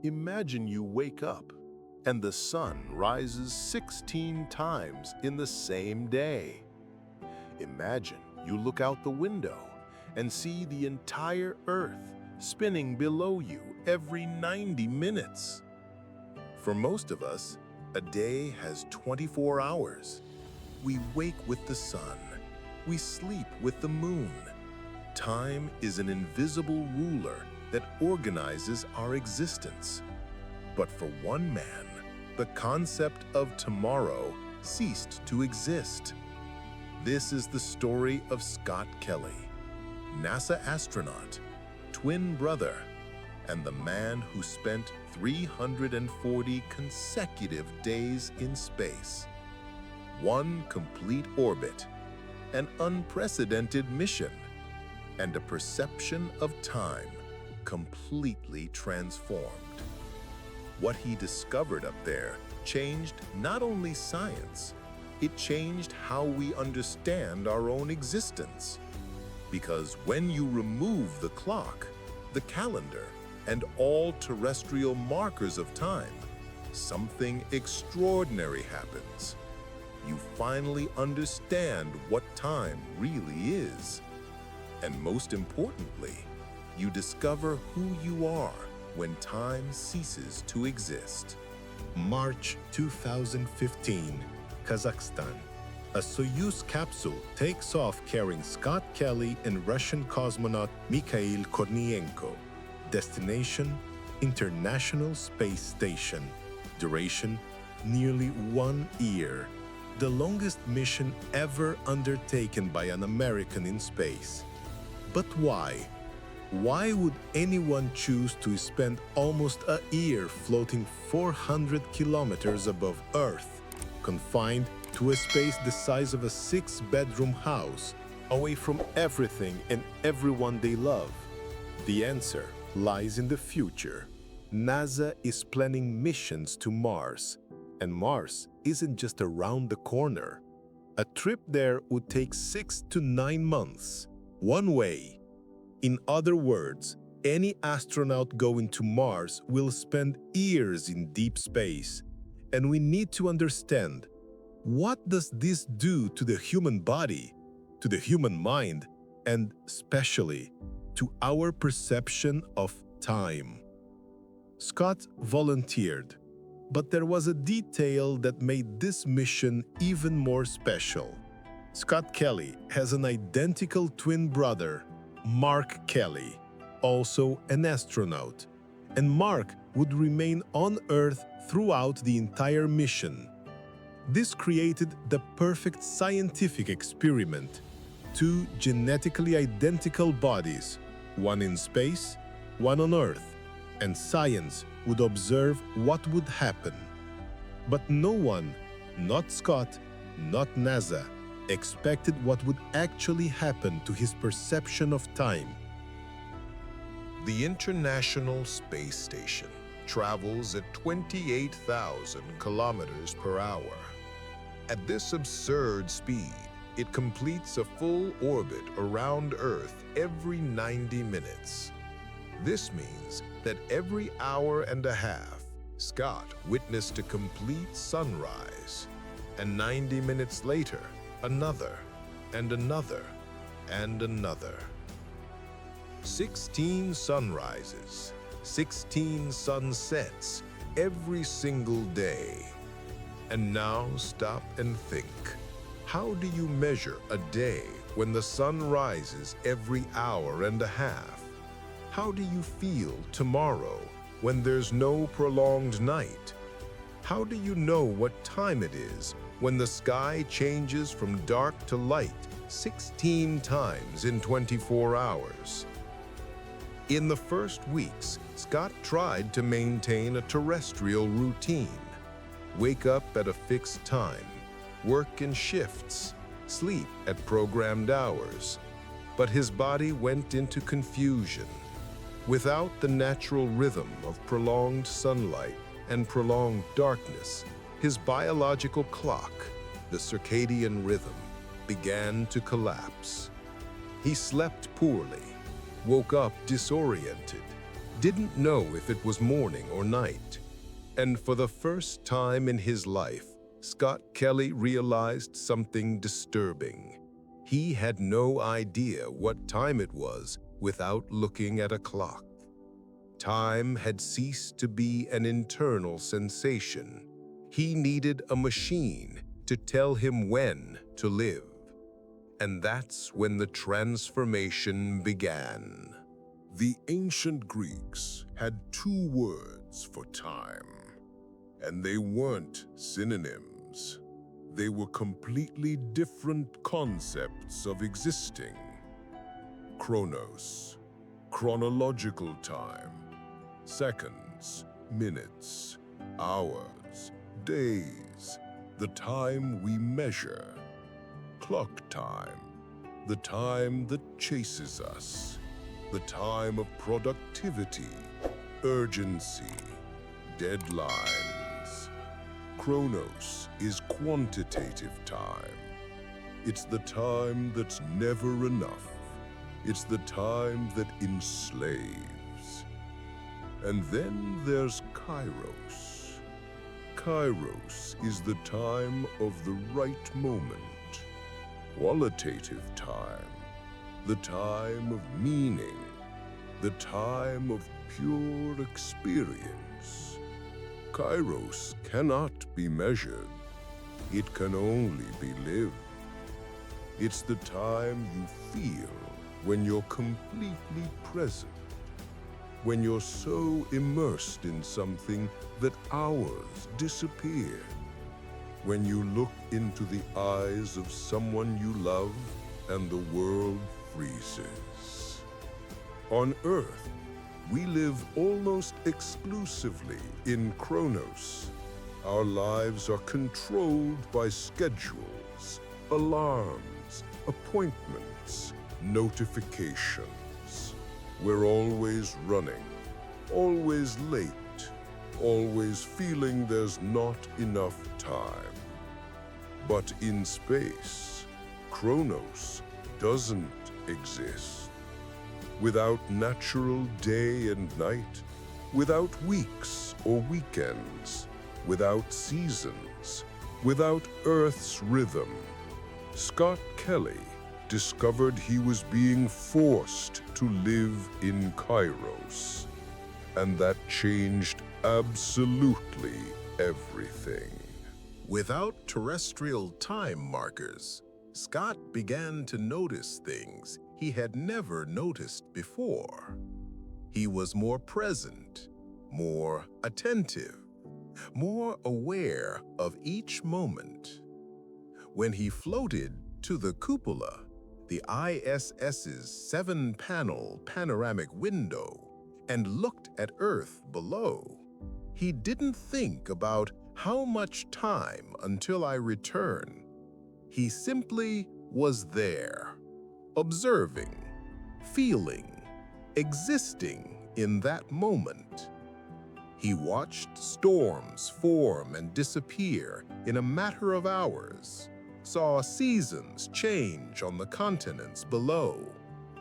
Imagine you wake up and the sun rises 16 times in the same day. Imagine you look out the window and see the entire Earth spinning below you every 90 minutes. For most of us, a day has 24 hours. We wake with the sun. We sleep with the moon. Time is an invisible ruler that organizes our existence. But for one man, the concept of tomorrow ceased to exist. This is the story of Scott Kelly, NASA astronaut, twin brother, and the man who spent 340 consecutive days in space. One complete orbit, an unprecedented mission, and a perception of time completely transformed. What he discovered up there changed not only science, it changed how we understand our own existence. Because when you remove the clock, the calendar, and all terrestrial markers of time, something extraordinary happens. You finally understand what time really is. And most importantly, you discover who you are when time ceases to exist. March 2015, Kazakhstan. A Soyuz capsule takes off carrying Scott Kelly and Russian cosmonaut Mikhail Kornienko. Destination: International Space Station. Duration: nearly 1 year. The longest mission ever undertaken by an American in space. But why? Why would anyone choose to spend almost a year floating 400 kilometers above Earth, confined to a space the size of a 6-bedroom house, away from everything and everyone they love? The answer lies in the future. NASA is planning missions to Mars, and Mars isn't just around the corner. A trip there would take 6 to 9 months, one way. In other words, any astronaut going to Mars will spend years in deep space. And we need to understand, what does this do to the human body, to the human mind, and especially to our perception of time? Scott volunteered, but there was a detail that made this mission even more special. Scott Kelly has an identical twin brother, Mark Kelly, also an astronaut, and Mark would remain on Earth throughout the entire mission. This created the perfect scientific experiment: 2 genetically identical bodies, one in space, one on Earth, and science would observe what would happen. But no one, not Scott, not NASA, expected what would actually happen to his perception of time. The International Space Station travels at 28,000 kilometers per hour. At this absurd speed, it completes a full orbit around Earth every 90 minutes. This means that every hour and a half, Scott witnessed a complete sunrise, and 90 minutes later, another, and another, and another. 16 sunrises, 16 sunsets every single day. And now stop and think. How do you measure a day when the sun rises every hour and a half? How do you feel tomorrow when there's no prolonged night? How do you know what time it is when the sky changes from dark to light 16 times in 24 hours? In the first weeks, Scott tried to maintain a terrestrial routine. Wake up at a fixed time, work in shifts, sleep at programmed hours. But his body went into confusion. Without the natural rhythm of prolonged sunlight and prolonged darkness, his biological clock, the circadian rhythm, began to collapse. He slept poorly, woke up disoriented, didn't know if it was morning or night. And for the first time in his life, Scott Kelly realized something disturbing. He had no idea what time it was without looking at a clock. Time had ceased to be an internal sensation. He needed a machine to tell him when to live. And that's when the transformation began. The ancient Greeks had two words for time, and they weren't synonyms. They were completely different concepts of existing. Chronos, chronological time, seconds, minutes, hours, days, the time we measure. Clock time, the time that chases us, the time of productivity, urgency, deadlines. Chronos is quantitative time. It's the time that's never enough. It's the time that enslaves. And then there's Kairos. Kairos is the time of the right moment. Qualitative time, the time of meaning, the time of pure experience. Kairos cannot be measured. It can only be lived. It's the time you feel when you're completely present, when you're so immersed in something that hours disappear, when you look into the eyes of someone you love and the world freezes. On Earth, we live almost exclusively in Chronos. Our lives are controlled by schedules, alarms, appointments, notifications. We're always running, always late, always feeling there's not enough time. But in space, Chronos doesn't exist. Without natural day and night, without weeks or weekends, without seasons, without Earth's rhythm, Scott Kelly discovered he was being forced to live in Kairos. And that changed absolutely everything. Without terrestrial time markers, Scott began to notice things he had never noticed before. He was more present, more attentive, more aware of each moment. When he floated to the cupola, the ISS's 7-panel panoramic window, and looked at Earth below, he didn't think about how much time until I return. He simply was there, observing, feeling, existing in that moment. He watched storms form and disappear in a matter of hours, saw seasons change on the continents below,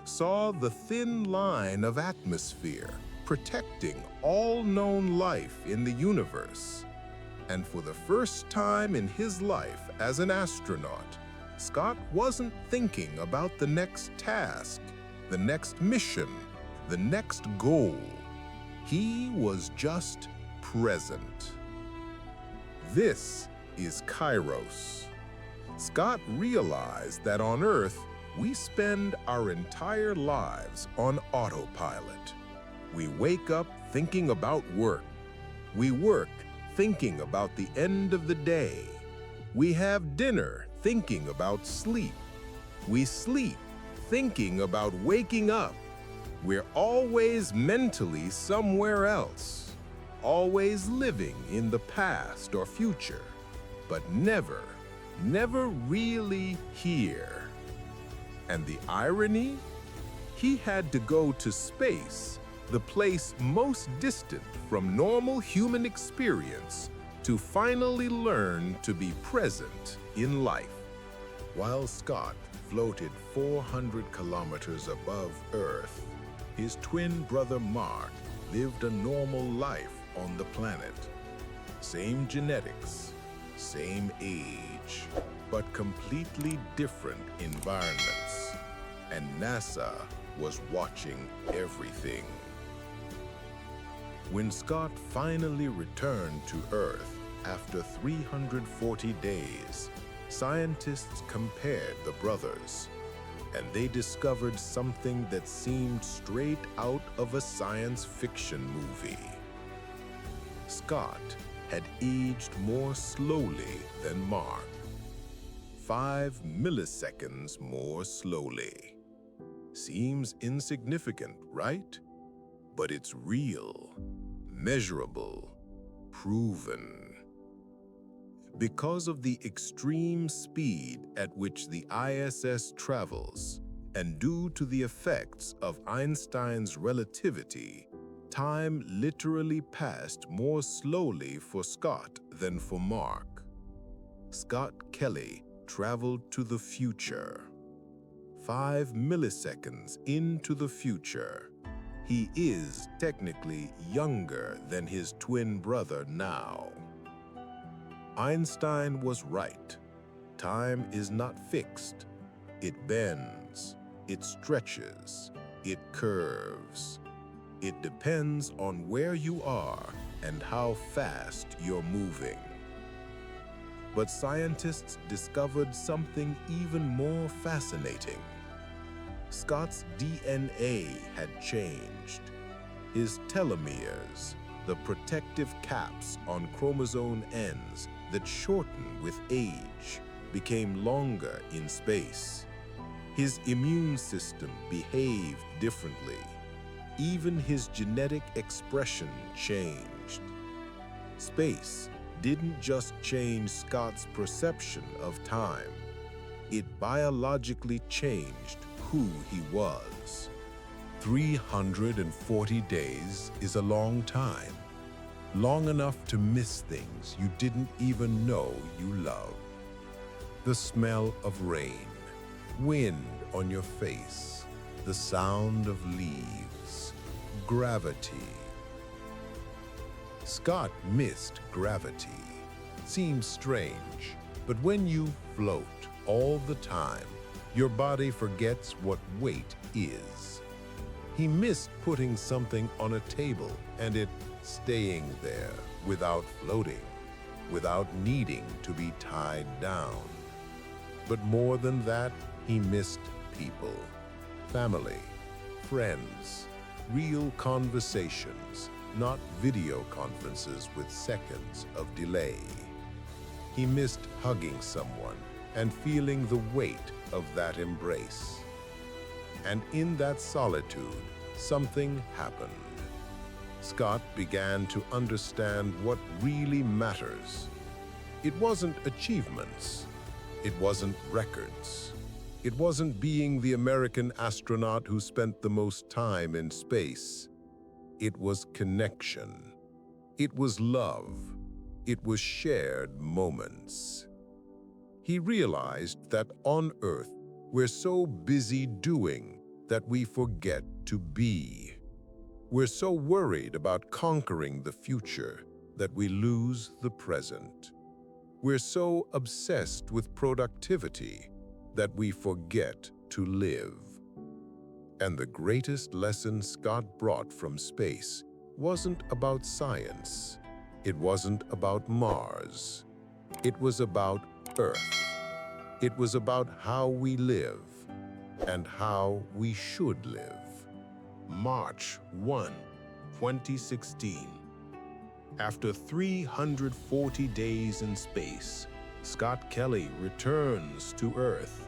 saw the thin line of atmosphere protecting all known life in the universe. And for the first time in his life as an astronaut, Scott wasn't thinking about the next task, the next mission, the next goal. He was just present. This is Kairos. Scott realized that on Earth, we spend our entire lives on autopilot. We wake up thinking about work. We work thinking about the end of the day. We have dinner thinking about sleep. We sleep thinking about waking up. We're always mentally somewhere else, always living in the past or future, but never really here. And the irony? He had to go to space, the place most distant from normal human experience, to finally learn to be present in life. While Scott floated 400 kilometers above Earth, his twin brother Mark lived a normal life on the planet. Same genetics, same age, but completely different environments. And NASA was watching everything. When Scott finally returned to Earth after 340 days, scientists compared the brothers, and they discovered something that seemed straight out of a science fiction movie. Scott had aged more slowly than Mark, 5 milliseconds more slowly. Seems insignificant, right? But it's real, measurable, proven. Because of the extreme speed at which the ISS travels, and due to the effects of Einstein's relativity, time literally passed more slowly for Scott than for Mark. Scott Kelly traveled to the future. 5 milliseconds into the future, he is technically younger than his twin brother now. Einstein was right. Time is not fixed. It bends, it stretches, it curves. It depends on where you are and how fast you're moving. But scientists discovered something even more fascinating. Scott's DNA had changed. His telomeres, the protective caps on chromosome ends that shorten with age, became longer in space. His immune system behaved differently. Even his genetic expression changed. Space didn't just change Scott's perception of time. It biologically changed who he was. 340 days is a long time. Long enough to miss things you didn't even know you loved. The smell of rain, wind on your face, the sound of leaves, gravity. Scott missed gravity. Seems strange, but when you float all the time, your body forgets what weight is. He missed putting something on a table and it staying there without floating, without needing to be tied down. But more than that, he missed people, family, friends, real conversations, not video conferences with seconds of delay. He missed hugging someone and feeling the weight of that embrace. And in that solitude, something happened. Scott began to understand what really matters. It wasn't achievements. It wasn't records. It wasn't being the American astronaut who spent the most time in space. It was connection. It was love. It was shared moments. He realized that on Earth, we're so busy doing that we forget to be. We're so worried about conquering the future that we lose the present. We're so obsessed with productivity that we forget to live. And the greatest lesson Scott brought from space wasn't about science. It wasn't about Mars. It was about Earth. It was about how we live and how we should live. March 1, 2016. After 340 days in space, Scott Kelly returns to Earth.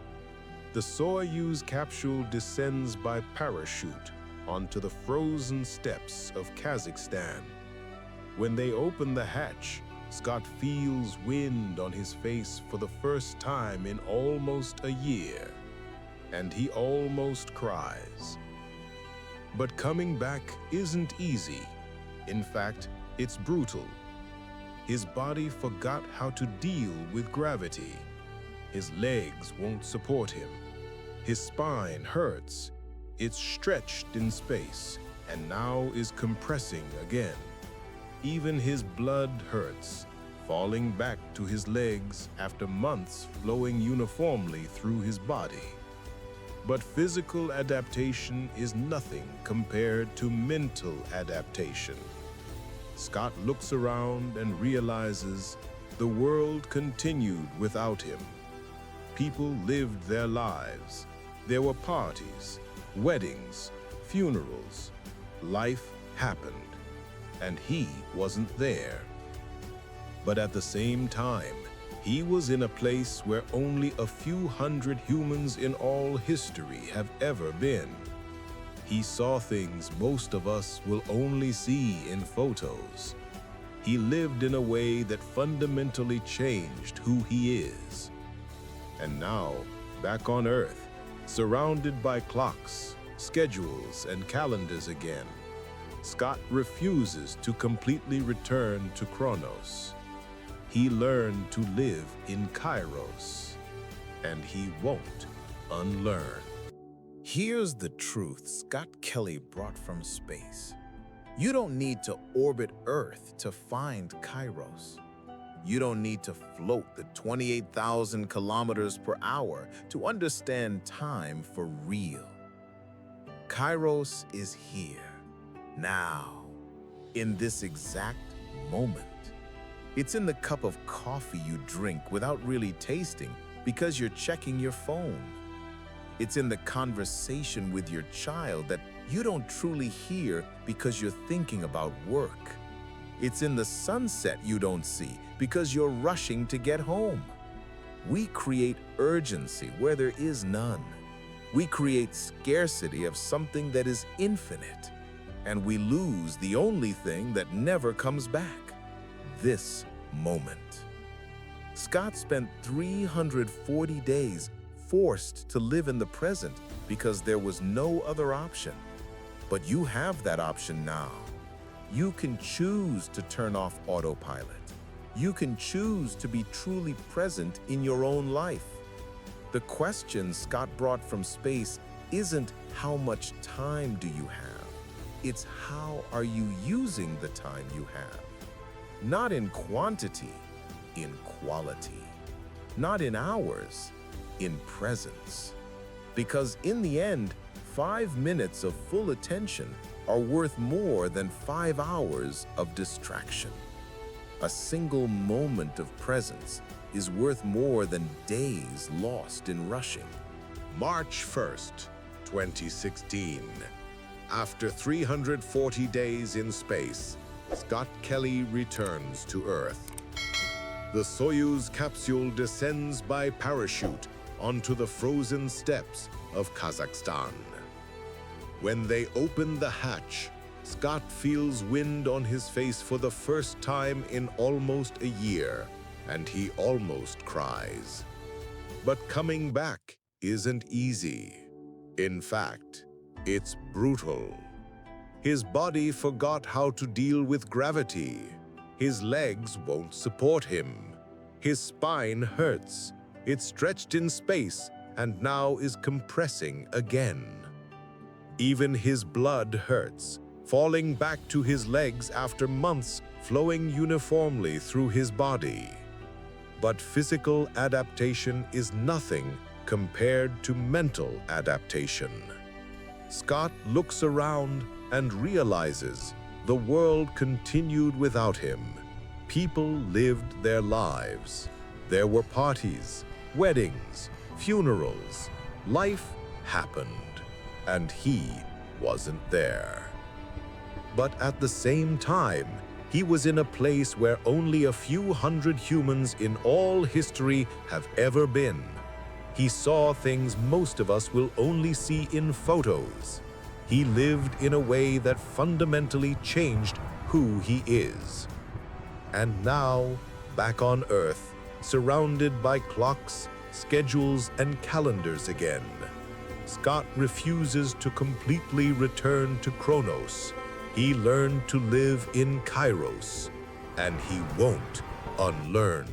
The Soyuz capsule descends by parachute onto the frozen steppes of Kazakhstan. When they open the hatch, Scott feels wind on his face for the first time in almost a year, and he almost cries. But coming back isn't easy. In fact, it's brutal. His body forgot how to deal with gravity. His legs won't support him. His spine hurts. It's stretched in space. and now is compressing again. Even his blood hurts, falling back to his legs after months flowing uniformly through his body. But physical adaptation is nothing compared to mental adaptation. Scott looks around and realizes the world continued without him. People lived their lives. There were parties, weddings, funerals. Life happened, and he wasn't there. But at the same time, he was in a place where only a few hundred humans in all history have ever been. He saw things most of us will only see in photos. He lived in a way that fundamentally changed who he is. And now, back on Earth, surrounded by clocks, schedules, and calendars again, Scott refuses to completely return to Chronos. He learned to live in Kairos, and he won't unlearn. Here's the truth Scott Kelly brought from space. You don't need to orbit Earth to find Kairos. You don't need to float the 28,000 kilometers per hour to understand time for real. Kairos is here, now, in this exact moment. It's in the cup of coffee you drink without really tasting because you're checking your phone. It's in the conversation with your child that you don't truly hear because you're thinking about work. It's in the sunset you don't see because you're rushing to get home. We create urgency where there is none. We create scarcity of something that is infinite, and we lose the only thing that never comes back, this moment. Scott spent 340 days forced to live in the present because there was no other option. But you have that option now. You can choose to turn off autopilot. You can choose to be truly present in your own life. The question Scott brought from space isn't how much time do you have? It's how are you using the time you have? Not in quantity, in quality. Not in hours, in presence. Because in the end, 5 minutes of full attention are worth more than 5 hours of distraction. A single moment of presence is worth more than days lost in rushing. March 1st, 2016. After 340 days in space, Scott Kelly returns to Earth. The Soyuz capsule descends by parachute onto the frozen steppes of Kazakhstan. When they open the hatch, Scott feels wind on his face for the first time in almost a year, and he almost cries. But coming back isn't easy. In fact, it's brutal. His body forgot how to deal with gravity. His legs won't support him. His spine hurts. It's stretched in space and now is compressing again. Even his blood hurts, falling back to his legs after months flowing uniformly through his body. But physical adaptation is nothing compared to mental adaptation. Scott looks around and realizes the world continued without him. People lived their lives. There were parties, weddings, funerals. Life happened, and he wasn't there. But at the same time, he was in a place where only a few hundred humans in all history have ever been. He saw things most of us will only see in photos. He lived in a way that fundamentally changed who he is. And now, back on Earth, surrounded by clocks, schedules, and calendars again, Scott refuses to completely return to Chronos. He learned to live in Kairos, and he won't unlearn.